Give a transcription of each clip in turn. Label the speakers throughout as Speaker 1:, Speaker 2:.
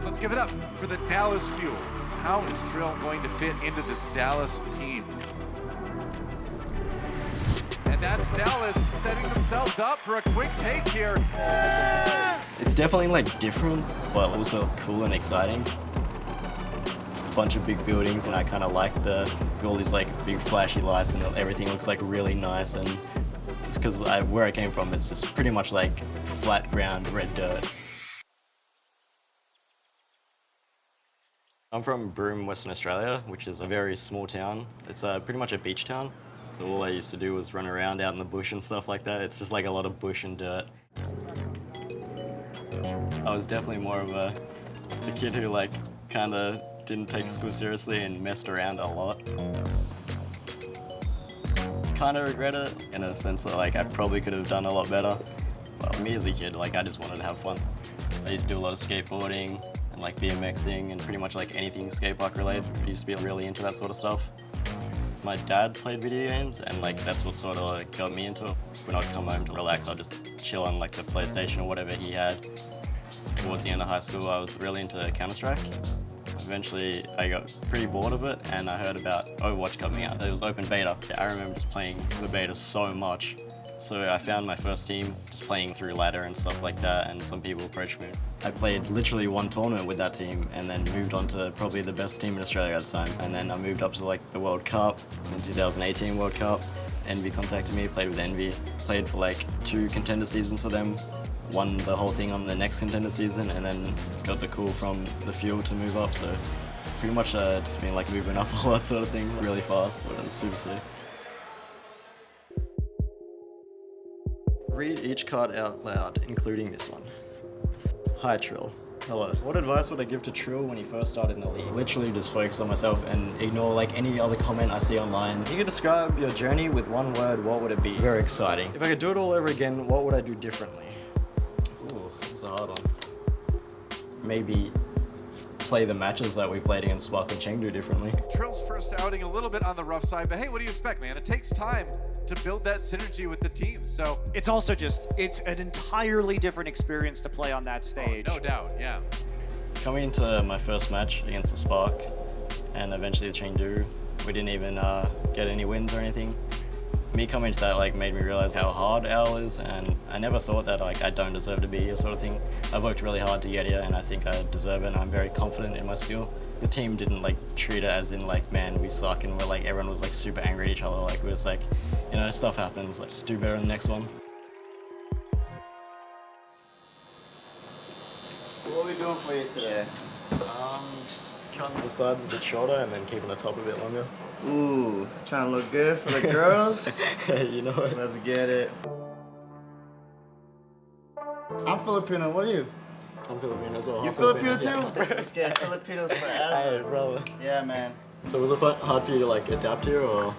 Speaker 1: So let's give it up for the Dallas Fuel. How is Trill going to fit into this Dallas team? And that's Dallas setting themselves up for a quick take here.
Speaker 2: It's definitely like different, but also cool and exciting. It's a bunch of big buildings, and I kind of like all these like big flashy lights, and everything looks like really nice. And it's because where I came from, it's just pretty much like flat ground, red dirt. I'm from Broome, Western Australia, which is a very small town. It's pretty much a beach town. So all I used to do was run around out in the bush and stuff like that. It's just like a lot of bush and dirt. I was definitely more of a kid who like kind of didn't take school seriously and messed around a lot. Kind of regret it in a sense that like I probably could have done a lot better. But me as a kid, like I just wanted to have fun. I used to do a lot of skateboarding and like BMXing and pretty much like anything skate park related. I used to be really into that sort of stuff. My dad played video games, and like that's what sort of like got me into it. When I'd come home to relax, I'd just chill on like the PlayStation or whatever he had. Towards the end of high school, I was really into Counter-Strike. Eventually, I got pretty bored of it, and I heard about Overwatch coming out. It was open beta. I remember just playing the beta so much. So I found my first team just playing through ladder and stuff like that, and some people approached me. I played literally one tournament with that team and then moved on to probably the best team in Australia at the time. And then I moved up to like the World Cup, in 2018 World Cup. Envy contacted me, played with Envy. Played for like 2 contender seasons for them. Won the whole thing on the next contender season, and then got the call from the Fuel to move up. So pretty much just been like moving up a lot sort of thing, really fast, but it was super sick. Read each card out loud, including this one. Hi Trill. Hello. What advice would I give to Trill when he first started in the league? Literally just focus on myself and ignore like any other comment I see online. If you could describe your journey with one word, what would it be? Very exciting. If I could do it all over again, what would I do differently? Ooh, that's a hard one. Maybe play the matches that we played against Spark and Chengdu differently.
Speaker 1: Trill's first outing a little bit on the rough side, but hey, what do you expect, man? It takes time to build that synergy with the team, so.
Speaker 3: It's also just, it's an entirely different experience to play on that stage.
Speaker 1: Oh, no doubt, yeah.
Speaker 2: Coming into my first match against the Spark and eventually the Chengdu, we didn't even get any wins or anything. Me coming to that like made me realize how hard OWL is, and I never thought that like I don't deserve to be here sort of thing. I've worked really hard to get here, and I think I deserve it, and I'm very confident in my skill. The team didn't like treat it as in like, man, we suck, and we're like, everyone was like super angry at each other. Like we was like, you know, stuff happens, like just do better in the next one.
Speaker 4: What are we doing for you today?
Speaker 2: Just cutting the sides a bit shorter and then keeping the top a bit longer.
Speaker 4: Ooh, trying to look good for the girls?
Speaker 2: You know it.
Speaker 4: Let's get it. I'm Filipino, what are you?
Speaker 2: I'm Filipino as well.
Speaker 4: You Filipino too? Let's get Filipinos forever.
Speaker 2: Hey, brother.
Speaker 4: Yeah, man.
Speaker 2: So was it hard for you to like adapt here, or?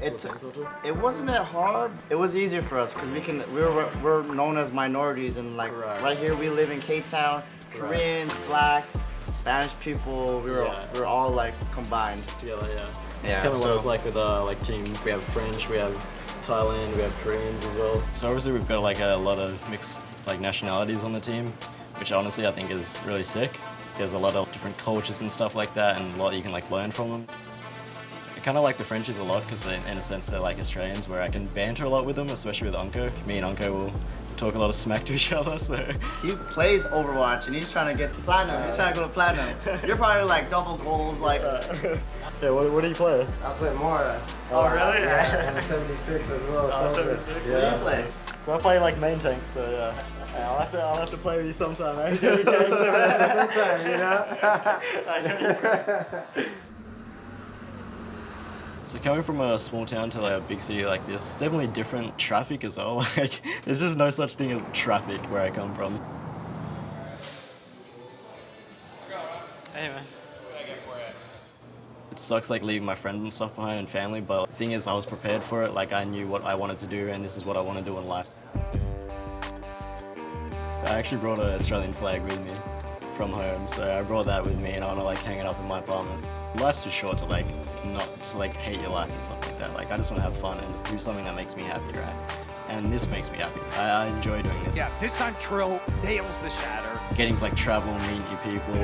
Speaker 4: It wasn't that hard. It was easier for us because we're known as minorities, and like right here we live in K-Town, Koreans, Black, Spanish people. We're all like combined
Speaker 2: Together, yeah. It's kind of what it's like with like teams. We have French, we have Thailand, we have Koreans as well. So obviously we've got like a lot of mixed like nationalities on the team, which honestly I think is really sick. There's a lot of different cultures and stuff like that, and a lot you can like learn from them. I kind of like the Frenchies a lot because in a sense they're like Australians, where I can banter a lot with them, especially with Unko. Me and Unko will talk a lot of smack to each other, so.
Speaker 4: He plays Overwatch and he's trying to get to platinum. He's trying to go to platinum. You're probably like double gold, like.
Speaker 2: Yeah, what do you play?
Speaker 5: I play Mora.
Speaker 4: Oh, really?
Speaker 5: Yeah, and 76 as well. Soldier.
Speaker 4: 76?
Speaker 5: Yeah.
Speaker 4: What do you play?
Speaker 2: So I play like main tank, so yeah. I'll have to play with you sometime, eh?
Speaker 5: Sometime, you know?
Speaker 2: So coming from a small town to like a big city like this, it's definitely different traffic as well. Like, there's just no such thing as traffic where I come from. Hey man. It sucks like leaving my friends and stuff behind and family, but the thing is I was prepared for it. Like I knew what I wanted to do, and this is what I want to do in life. I actually brought an Australian flag with me from home, so I brought that with me and I want to like hang it up in my apartment. Life's too short to like not just like hate your life and stuff like that. Like I just want to have fun and just do something that makes me happy, right? and this makes me happy. I enjoy doing this.
Speaker 3: Yeah, this time Trill nails the shatter.
Speaker 2: Getting to like travel and meet new people.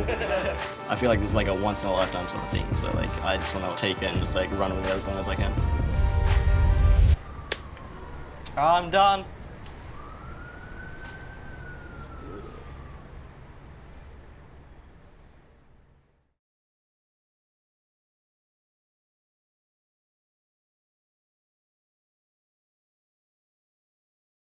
Speaker 2: I feel like this is like a once in a lifetime sort of thing. So like I just want to take it and just like run with it as long as I can. I'm done.